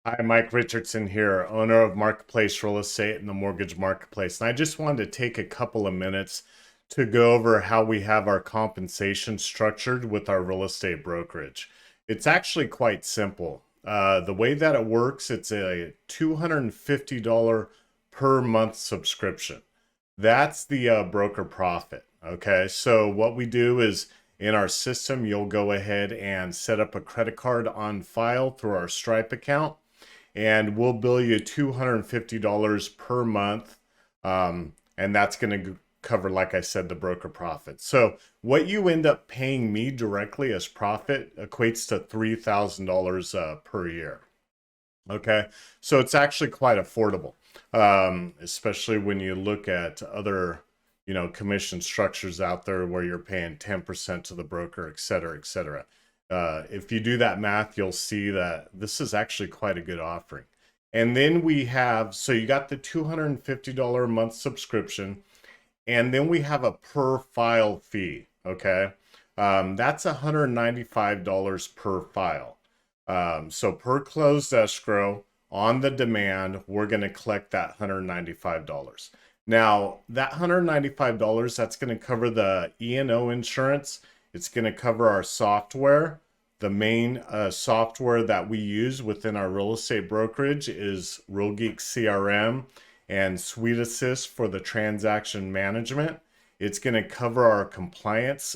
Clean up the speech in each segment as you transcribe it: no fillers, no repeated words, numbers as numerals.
Hi, Mike Richardson here, owner of Marketplace Real Estate and the Mortgage Marketplace. And I just wanted to take a couple of minutes to go over how we have our compensation structured with our real estate brokerage. It's actually quite simple. The way that it works, it's a $250 per month subscription. That's the broker profit. Okay, so what we do is in our system, you'll go ahead and set up a credit card on file through our Stripe account and we'll bill you $250 per month. And that's going to cover, like I said, the broker profit. So what you end up paying me directly as profit equates to $3,000 per year. Okay, so it's actually quite affordable, especially when you look at other, commission structures out there where you're paying 10% to the broker, et cetera, et cetera. If you do that math, you'll see that this is actually quite a good offering. And then we have, so you got the $250 a month subscription, and then we have a per file fee. Okay, that's $195 per file. So per closed escrow on the demand, we're going to collect that $195. Now, that $195, that's going to cover the E&O insurance. It's going to cover our software. The main software that we use within our real estate brokerage is Real Geeks CRM and Suite Assist for the transaction management. It's going to cover our compliance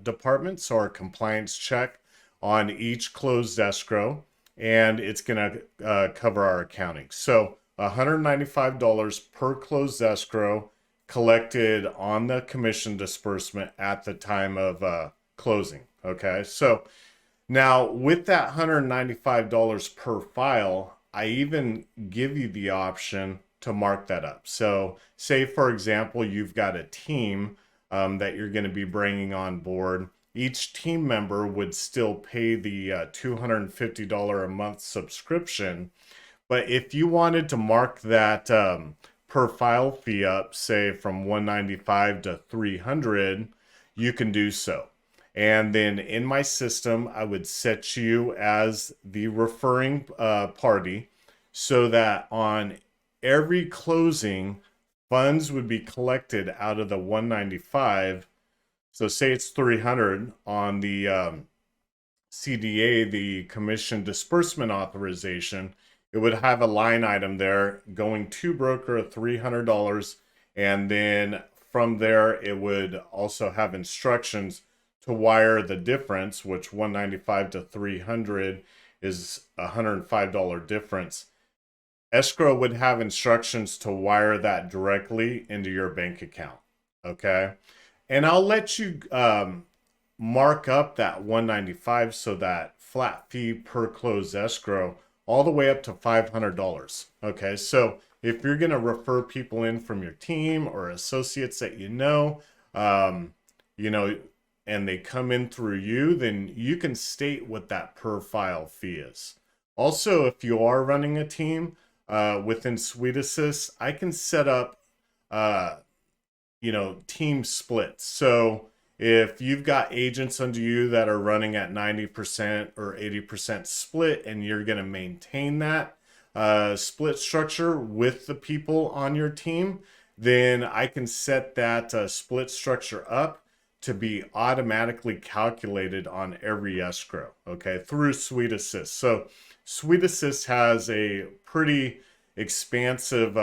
department, so our compliance check on each closed escrow, and it's going to cover our accounting. So $195 per closed escrow collected on the commission disbursement at the time of closing. Okay, so now with that $195 per file, I even give you the option to mark that up. So say, for example, you've got a team that you're going to be bringing on board. Each team member would still pay the $250 a month subscription. But if you wanted to mark that per file fee up, say from 195 to 300, you can do so. And then in my system, I would set you as the referring party so that on every closing, funds would be collected out of the 195. So say it's 300 on the CDA, the commission disbursement authorization, it would have a line item there going to broker of $300. And then from there, it would also have instructions to wire the difference, which 195 to 300 is a $105 difference. Escrow would have instructions to wire that directly into your bank account. Okay. And I'll let you mark up that 195 so that flat fee per closed escrow all the way up to $500. Okay. So if you're going to refer people in from your team or associates that um, you know, and they come in through you, then you can state what that per file fee is. Also, if you are running a team within Suite Assist, I can set up, uh, team splits. So if you've got agents under you that are running at 90% or 80% split, and you're going to maintain that split structure with the people on your team, then I can set that split structure up to be automatically calculated on every escrow, okay, through Suite Assist. So Suite Assist has a pretty expansive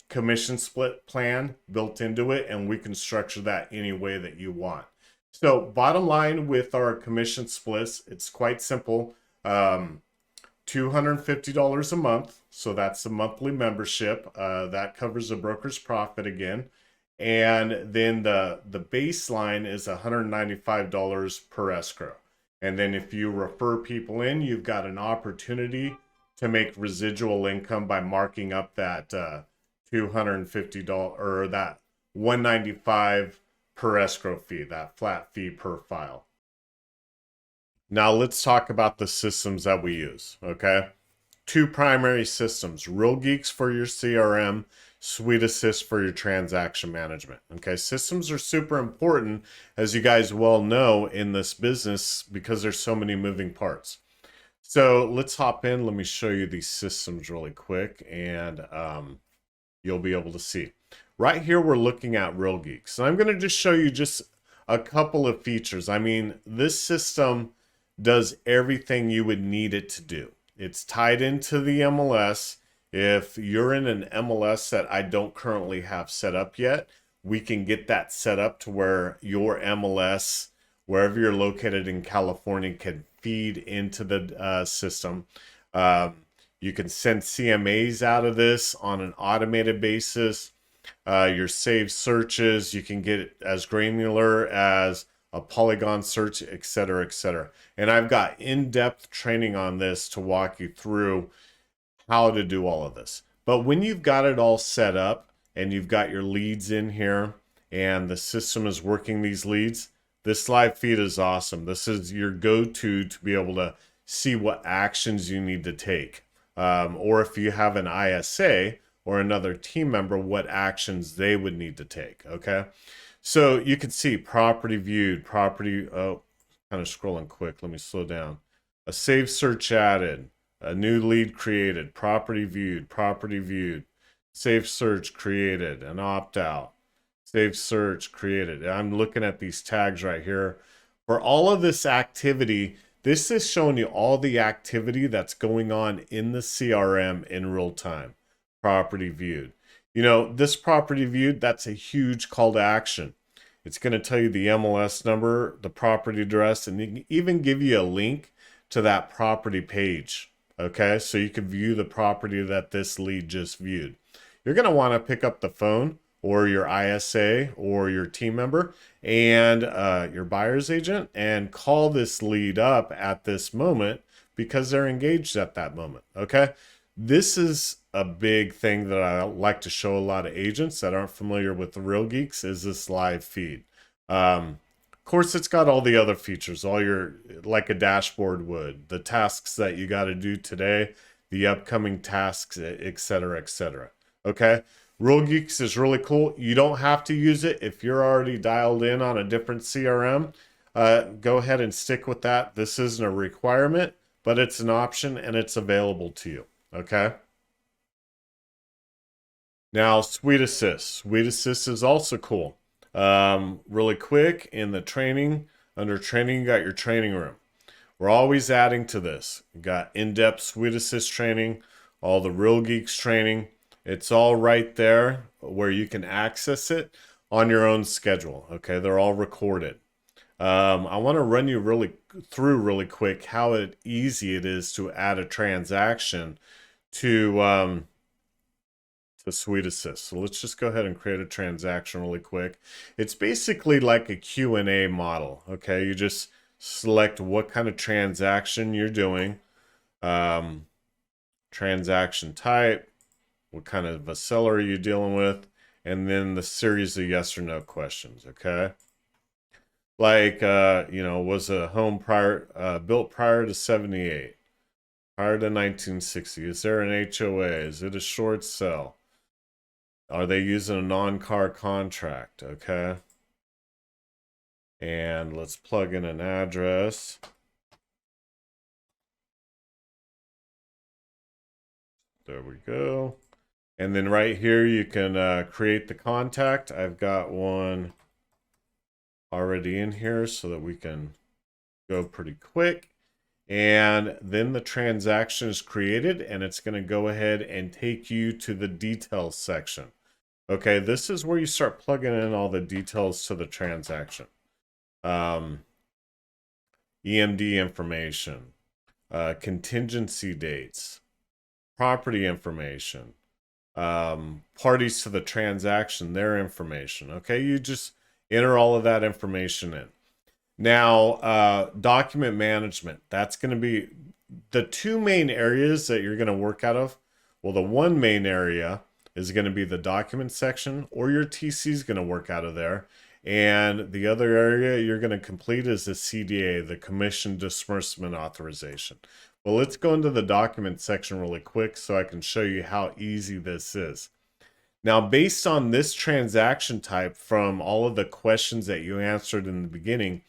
commission split plan built into it, and we can structure that any way that you want. So bottom line with our commission splits, it's quite simple. $250 a month, so that's the monthly membership. That covers the broker's profit again. And then the baseline is $195 per escrow. And then if you refer people in, you've got an opportunity to make residual income by marking up that $250 or that 195 per escrow fee, that flat fee per file. Now let's talk about the systems that we use, okay? Two primary systems, Real Geeks for your CRM, Suite Assist for your transaction management. Okay, systems are super important, as you guys well know, in this business because there's so many moving parts. So let's hop in. Let me show you these systems really quick, and you'll be able to see. Right here, we're looking at Real Geeks. So I'm going to just show you just a couple of features. I mean, this system does everything you would need it to do. It's tied into the MLS. If you're in an MLS that I don't currently have set up yet, we can get that set up to where your MLS, wherever you're located in California, can feed into the system. You can send CMAs out of this on an automated basis. Your saved searches, you can get it as granular as a polygon search, etc., etc. And I've got in-depth training on this to walk you through how to do all of this. But when you've got it all set up and you've got your leads in here and the system is working these leads, this live feed is awesome. This is your go-to to be able to see what actions you need to take. Or if you have an ISA or another team member, what actions they would need to take, okay? So you can see property viewed, property, oh, kind of scrolling quick. Let me slow down. A saved search added, a new lead created, property viewed, saved search created, an opt-out, saved search created. I'm looking at these tags right here. For all of this activity, this is showing you all the activity that's going on in the CRM in real time. Property viewed. You know, this property viewed, that's a huge call to action. It's going to tell you the MLS number, the property address, and even give you a link to that property page. Okay, so you can view the property that this lead just viewed. You're going to want to pick up the phone or your ISA or your team member and your buyer's agent and call this lead up at this moment because they're engaged at that moment. Okay, this is a big thing that I like to show a lot of agents that aren't familiar with the Real Geeks is this live feed. Of course, it's got all the other features, all your, like a dashboard would, the tasks that you got to do today, the upcoming tasks, etc., etc. Okay, Real Geeks is really cool. You don't have to use it if you're already dialed in on a different CRM. Go ahead and stick with that. This isn't a requirement, but it's an option and it's available to you. Okay. Now, Suite Assist. Suite Assist is also cool. Really quick in the training, under training, you got your training room. We're always adding to this. You got in-depth Suite Assist training, all the Real Geeks training. It's all right there where you can access it on your own schedule. Okay, they're all recorded. I want to run you really quick how easy it is to add a transaction to Suite Assist. So let's just go ahead and create a transaction really quick. It's basically like a Q&A model. Okay, you just select what kind of transaction you're doing, transaction type, what kind of a seller are you dealing with, and then the series of yes or no questions. Okay, like you know, was a home built prior to 78, prior to 1960? Is there an HOA? Is it a short sale? Are they using a non-car contract? Okay. And let's plug in an address. There we go. And then right here, you can create the contact. I've got one already in here so that we can go pretty quick. And then the transaction is created and it's going to go ahead and take you to the details section. Okay, this is where you start plugging in all the details to the transaction. EMD information, contingency dates, property information, parties to the transaction, their information. Okay, you just enter all of that information in. Now, document management, that's going to be the two main areas that you're going to work out of. Well, the one main area is going to be the document section, or your TC is going to work out of there. And the other area you're going to complete is the CDA, the Commission Disbursement Authorization. Well, let's go into the document section really quick so I can show you how easy this is. Now, based on this transaction type from all of the questions that you answered in the beginning,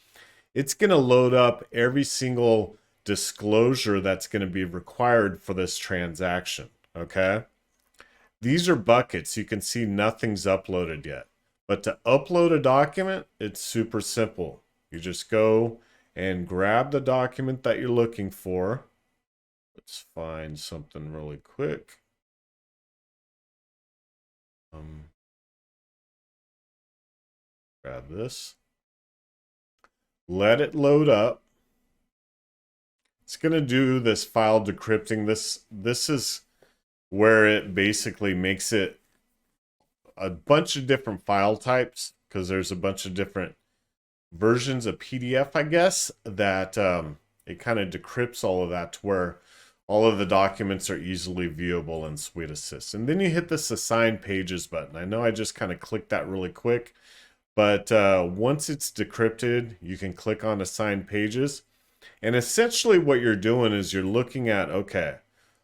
it's going to load up every single disclosure that's going to be required for this transaction. Okay. These are buckets. You can see nothing's uploaded yet. But to upload a document, it's super simple. You just go and grab the document that you're looking for. Let's find something really quick. Grab this. Let it load up. It's going to do this file decrypting. This is where it basically makes it a bunch of different file types, because there's a bunch of different versions of PDF, I guess, that it kind of decrypts all of that to where all of the documents are easily viewable in Suite Assist. And then you hit this Assign Pages button. I know I just kind of clicked that really quick, but once it's decrypted, you can click on Assign Pages. And essentially what you're doing is you're looking at, okay,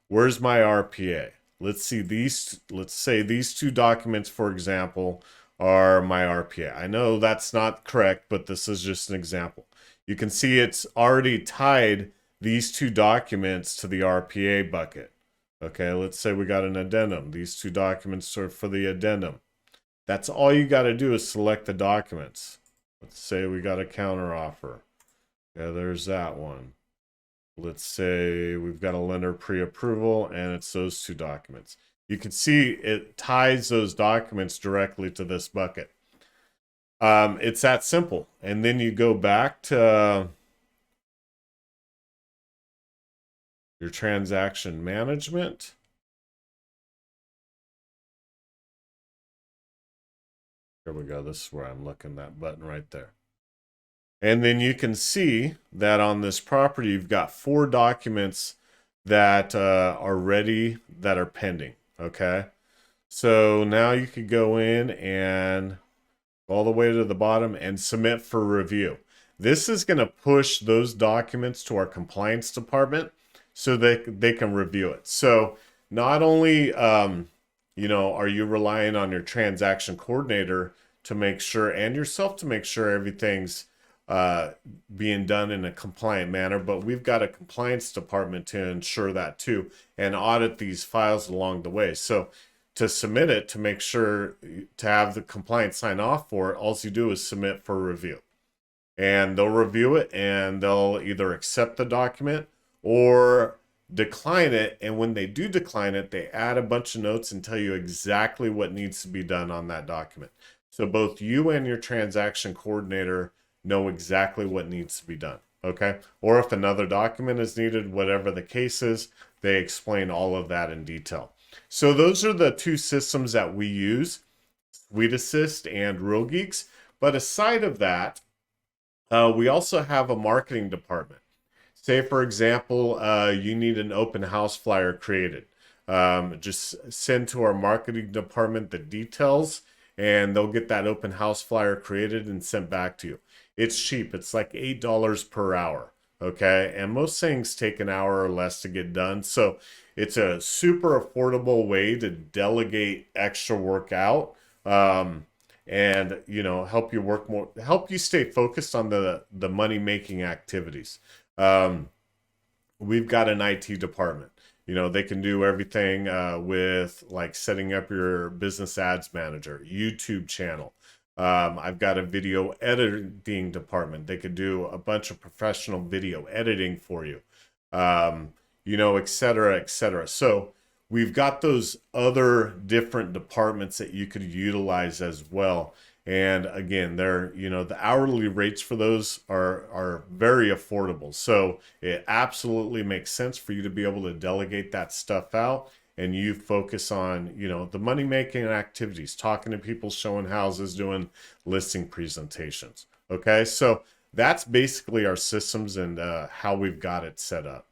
where's my RPA? Let's say these two documents, for example, are my RPA. I know that's not correct, but this is just an example. You can see it's already tied these two documents to the RPA bucket. Okay, let's say we got an addendum. These two documents are for the addendum. That's all you got to do is select the documents. Let's say we got a counteroffer. Yeah, there's that one. Let's say we've got a lender pre-approval, and it's those two documents. You can see it ties those documents directly to this bucket. It's that simple. And then you go back to your transaction management. Here we go. This is where I'm looking, that button right there. And then you can see that on this property, you've got 4 documents that are ready, that are pending. Okay. So now you could go in and all the way to the bottom and submit for review. This is going to push those documents to our compliance department so that they can review it. So not only, you know, are you relying on your transaction coordinator to make sure, and yourself to make sure everything's being done in a compliant manner, but we've got a compliance department to ensure that too and audit these files along the way. So to submit it, to make sure to have the compliance sign off for it, all you do is submit for review, and they'll review it and they'll either accept the document or decline it. And when they do decline it, they add a bunch of notes and tell you exactly what needs to be done on that document. So both you and your transaction coordinator know exactly what needs to be done. Okay. Or if another document is needed, whatever the case is, they explain all of that in detail. So those are the 2 systems that we use, Suite Assist and Real Geeks. But aside of that, we also have a marketing department. Say, for example, you need an open house flyer created. Just send to our marketing department the details, and they'll get that open house flyer created and sent back to you. It's cheap. It's like $8 per hour. Okay. And most things take an hour or less to get done. So it's a super affordable way to delegate extra work out. And, you know, help you work more, help you stay focused on the money making activities. We've got an IT department. You know, they can do everything with like setting up your business ads manager, YouTube channel. I've got a video editing department. They could do a bunch of professional video editing for you, you know, et cetera, et cetera. So we've got those other different departments that you could utilize as well. And again, they're, you know, the hourly rates for those are very affordable. So it absolutely makes sense for you to be able to delegate that stuff out, and you focus on, you know, the money making activities, talking to people, showing houses, doing listing presentations. Okay. So that's basically our systems and how we've got it set up.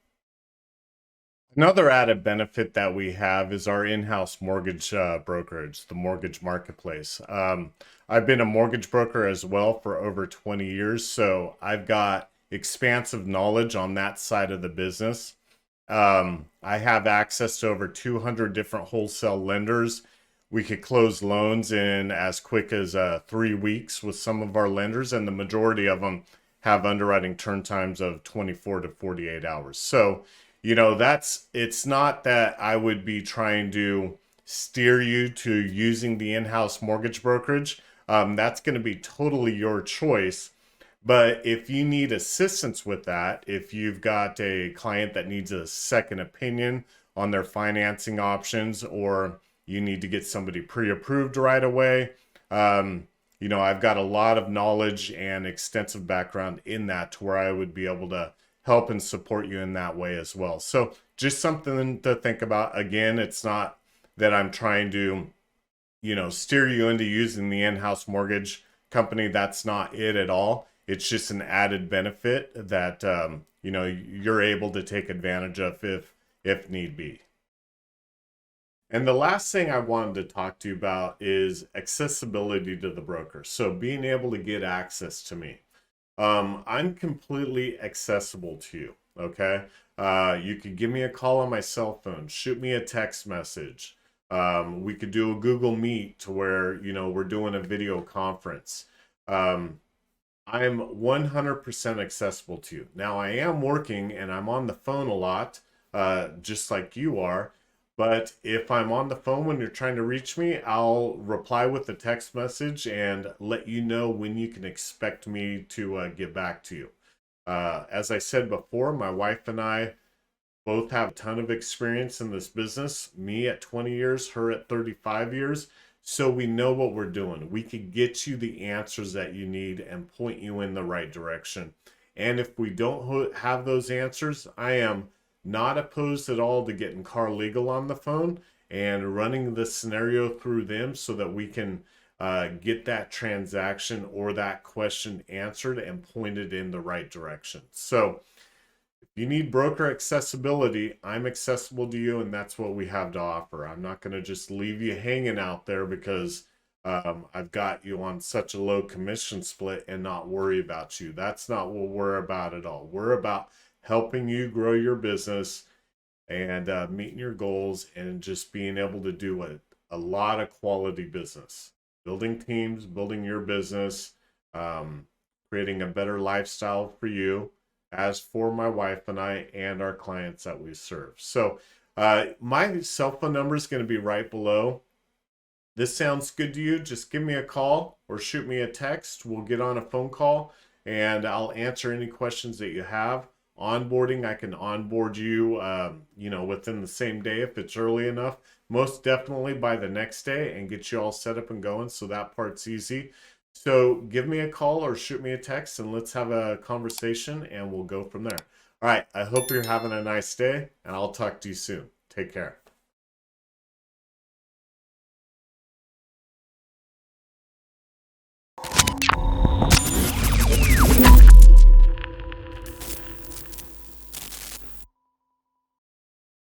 Another added benefit that we have is our in-house mortgage brokerage, the mortgage marketplace. I've been a mortgage broker as well for over 20 years, so I've got expansive knowledge on that side of the business. I have access to over 200 different wholesale lenders. We could close loans in as quick as 3 weeks with some of our lenders, and the majority of them have underwriting turn times of 24 to 48 hours. So, it's not that I would be trying to steer you to using the in-house mortgage brokerage. That's going to be totally your choice. But if you need assistance with that, if you've got a client that needs a second opinion on their financing options, or you need to get somebody pre-approved right away, I've got a lot of knowledge and extensive background in that to where I would be able to help and support you in that way as well. So just something to think about. Again, it's not that I'm trying to, steer you into using the in-house mortgage company. That's not it at all. It's just an added benefit that you're able to take advantage of if need be. And the last thing I wanted to talk to you about is accessibility to the broker. So being able to get access to me. I'm completely accessible to you. Okay. You could give me a call on my cell phone, shoot me a text message. We could do a Google Meet to where, we're doing a video conference. I'm 100% accessible to you. Now, I am working and I'm on the phone a lot, just like you are. But if I'm on the phone when you're trying to reach me, I'll reply with a text message and let you know when you can expect me to get back to you. As I said before, my wife and I both have a ton of experience in this business. Me at 20 years, her at 35 years. So we know what we're doing. We can get you the answers that you need and point you in the right direction. And if we don't have those answers, I am not opposed at all to getting car legal on the phone and running the scenario through them so that we can get that transaction or that question answered and pointed in the right direction. So if you need broker accessibility, I'm accessible to you, and that's what we have to offer. I'm not going to just leave you hanging out there because I've got you on such a low commission split and not worry about you. That's not what we're about at all. We're about helping you grow your business and meeting your goals and just being able to do a lot of quality business, building teams, building your business, creating a better lifestyle for you, as for my wife and I and our clients that we serve. So my cell phone number is going to be right below. This sounds good to you? Just give me a call or shoot me a text. We'll get on a phone call and I'll answer any questions that you have. Onboarding, I can onboard you, within the same day if it's early enough. Most definitely by the next day and get you all set up and going. So that part's easy. So give me a call or shoot me a text and let's have a conversation and we'll go from there. All right. I hope you're having a nice day and I'll talk to you soon. Take care.